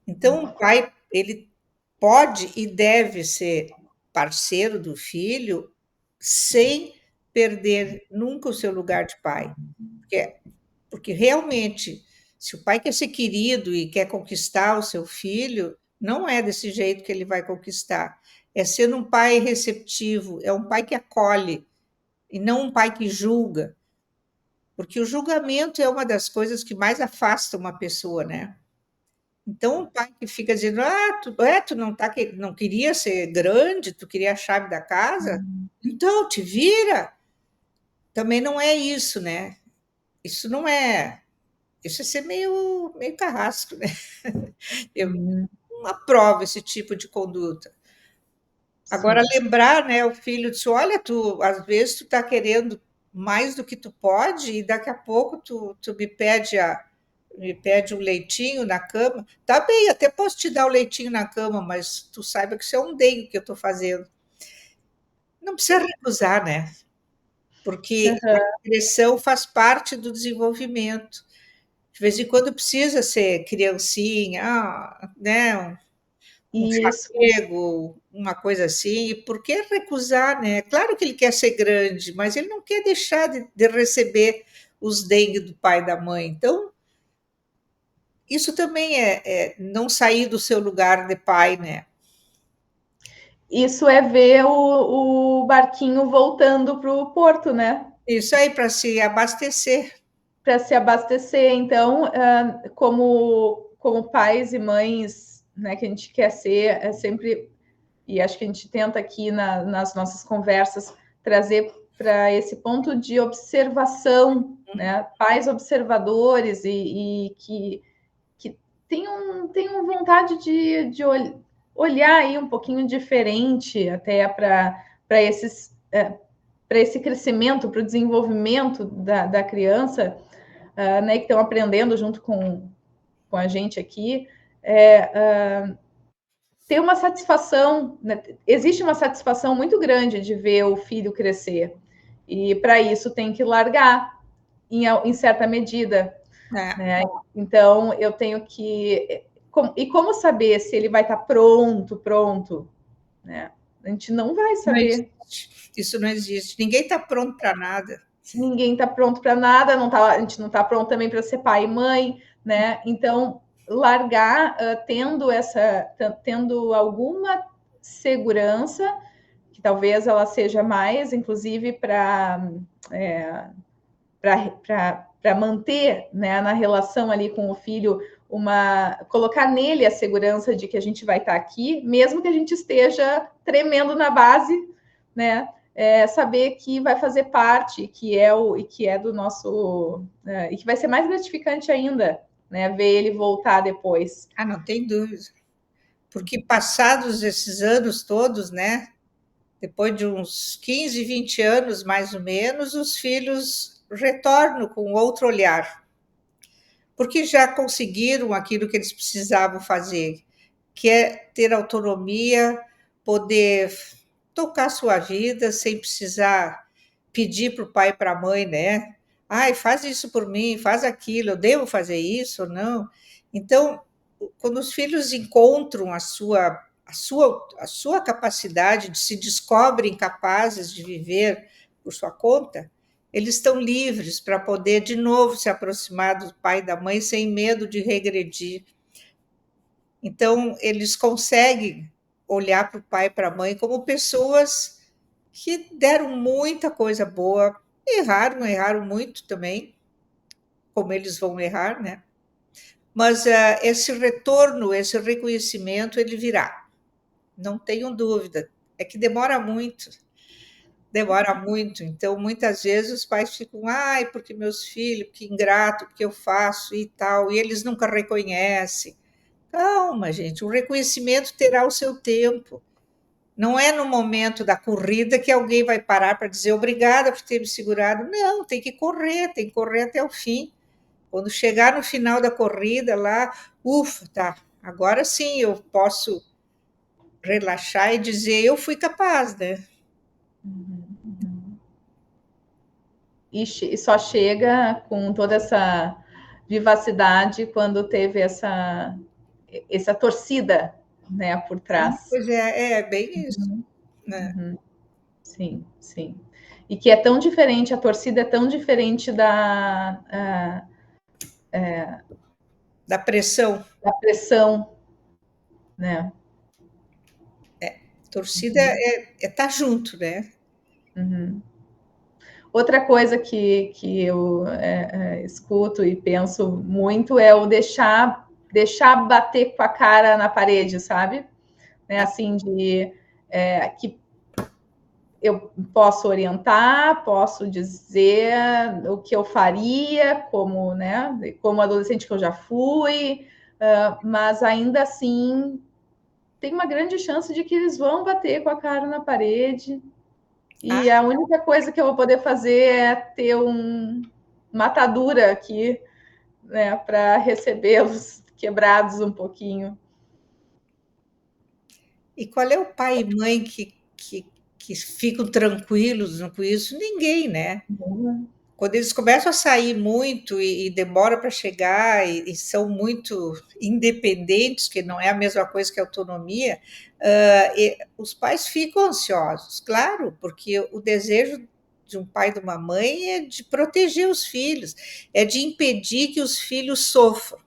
Então, o pai, ele pode e deve ser parceiro do filho sem perder nunca o seu lugar de pai. Porque realmente, se o pai quer ser querido e quer conquistar o seu filho, não é desse jeito que ele vai conquistar. É sendo um pai receptivo, é um pai que acolhe, e não um pai que julga. Porque o julgamento é uma das coisas que mais afasta uma pessoa, né? Então, um pai que fica dizendo: tu não queria ser grande, tu queria a chave da casa, então te vira. Também não é isso, né? Isso não é. Isso é ser meio carrasco, né? Eu não aprovo esse tipo de conduta. Agora, Sim. lembrar, né, o filho disse: olha, às vezes tu está querendo mais do que tu pode, e daqui a pouco tu me pede um leitinho na cama. Tá bem, até posso te dar o leitinho na cama, mas tu saiba que isso é um dengue que eu estou fazendo. Não precisa recusar, né? Porque a agressão faz parte do desenvolvimento. De vez em quando precisa ser criancinha, né? Um Isso. chamego, uma coisa assim, e por que recusar, né? Claro que ele quer ser grande, mas ele não quer deixar de receber os dengue do pai e da mãe. Então, isso também é não sair do seu lugar de pai, né? Isso é ver o barquinho voltando para o porto, né? Isso aí, para se abastecer. Para se abastecer. Então, como pais e mães, né, que a gente quer ser, é sempre, e acho que a gente tenta aqui nas nossas conversas trazer para esse ponto de observação, né? Pais observadores e que tenham vontade de olhar aí um pouquinho diferente até para esse crescimento, para o desenvolvimento da criança, né, que estão aprendendo junto com a gente aqui, ter uma satisfação, né? Existe uma satisfação muito grande de ver o filho crescer. E para isso tem que largar em certa medida. É. Né? Então eu tenho que. E como saber se ele vai estar pronto? Né? A gente não vai Não saber. existe. Isso não existe. Ninguém está pronto para nada. Ninguém está pronto para nada, a gente não está pronto também para ser pai e mãe, né? Então largar tendo alguma segurança, que talvez ela seja mais, inclusive, para manter, né, na relação ali com o filho, colocar nele a segurança de que a gente vai estar aqui, mesmo que a gente esteja tremendo na base, né? Saber que vai fazer parte, que é do nosso, e que vai ser mais gratificante ainda, né? Ver ele voltar depois. Ah, não tem dúvida. Porque passados esses anos todos, né? Depois de uns 15, 20 anos, mais ou menos, os filhos retornam com outro olhar, porque já conseguiram aquilo que eles precisavam fazer, que é ter autonomia, poder tocar sua vida sem precisar pedir para o pai e para a mãe, né? Ai, faz isso por mim, faz aquilo, eu devo fazer isso ou não? Então, quando os filhos encontram a sua capacidade, de se descobrem capazes de viver por sua conta, eles estão livres para poder de novo se aproximar do pai e da mãe sem medo de regredir. Então, eles conseguem olhar para o pai e para a mãe como pessoas que deram muita coisa boa, erraram muito também, como eles vão errar, né? Mas esse retorno, esse reconhecimento, ele virá, não tenho dúvida. É que demora muito. Então, muitas vezes os pais ficam, ai, porque meus filhos, que ingrato, porque eu faço e tal, e eles nunca reconhecem. Calma, gente, o reconhecimento terá o seu tempo. Não é no momento da corrida que alguém vai parar para dizer obrigada por ter me segurado. Não, tem que correr até o fim. Quando chegar no final da corrida lá, ufa, tá, agora sim eu posso relaxar e dizer eu fui capaz, né? E só chega com toda essa vivacidade quando teve essa torcida, né, por trás. Pois é bem isso, né? Sim, sim. E que é tão diferente, a torcida é tão diferente Da pressão. da pressão, né? Torcida é estar junto, né? Outra coisa que eu escuto e penso muito é o deixar bater com a cara na parede, sabe? Né? Assim, que eu posso orientar, posso dizer o que eu faria, como, né, como adolescente que eu já fui, mas ainda assim tem uma grande chance de que eles vão bater com a cara na parede. E a única coisa que eu vou poder fazer é ter uma atadura aqui, né, para recebê-los quebrados um pouquinho. E qual é o pai e mãe que ficam tranquilos com isso? Ninguém, né? Quando eles começam a sair muito e demora para chegar e são muito independentes, que não é a mesma coisa que autonomia, os pais ficam ansiosos, claro, porque o desejo de um pai e de uma mãe é de proteger os filhos, é de impedir que os filhos sofram.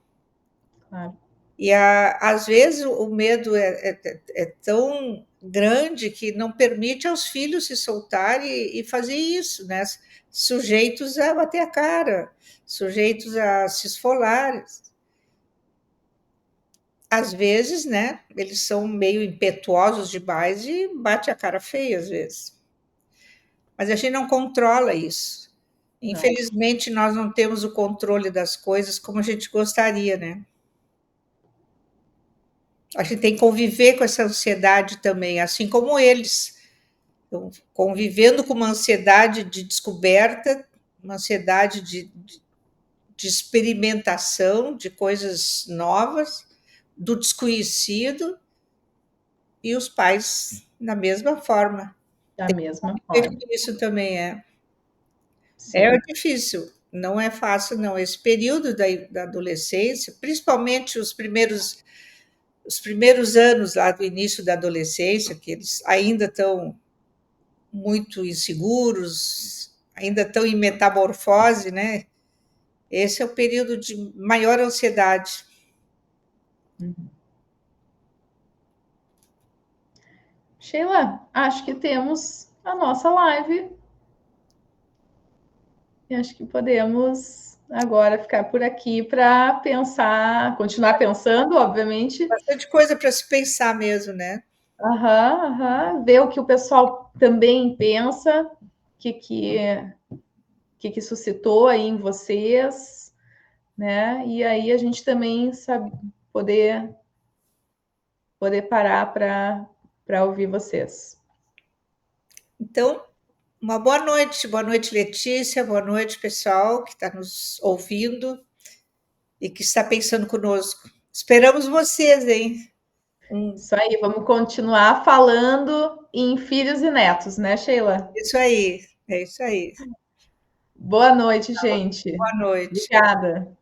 Claro. E às vezes o medo é tão grande que não permite aos filhos se soltar e fazer isso, né? Sujeitos a bater a cara, sujeitos a se esfolar. Às vezes, né? Eles são meio impetuosos demais e bate a cara feia às vezes. Mas a gente não controla isso. Infelizmente, nós não temos o controle das coisas como a gente gostaria, né? A gente tem que conviver com essa ansiedade também, assim como eles. Então, convivendo com uma ansiedade de descoberta, uma ansiedade de experimentação de coisas novas, do desconhecido, e os pais da mesma forma. Da mesma forma. Isso também é. Sim. É difícil, não é fácil, não. Esse período da adolescência, principalmente os primeiros anos lá do início da adolescência, que eles ainda estão muito inseguros, ainda estão em metamorfose, né? Esse é o período de maior ansiedade. Sheila, acho que temos a nossa live. E acho que podemos agora ficar por aqui para pensar, continuar pensando, obviamente. Bastante coisa para se pensar mesmo, né? Ver o que o pessoal também pensa, o que suscitou aí em vocês, né? E aí a gente também sabe poder parar para ouvir vocês. Então, uma boa noite, Letícia, boa noite, pessoal que está nos ouvindo e que está pensando conosco. Esperamos vocês, hein? Isso aí, vamos continuar falando em filhos e netos, né, Sheila? Isso aí, é isso aí. Boa noite, gente. Boa noite. Obrigada.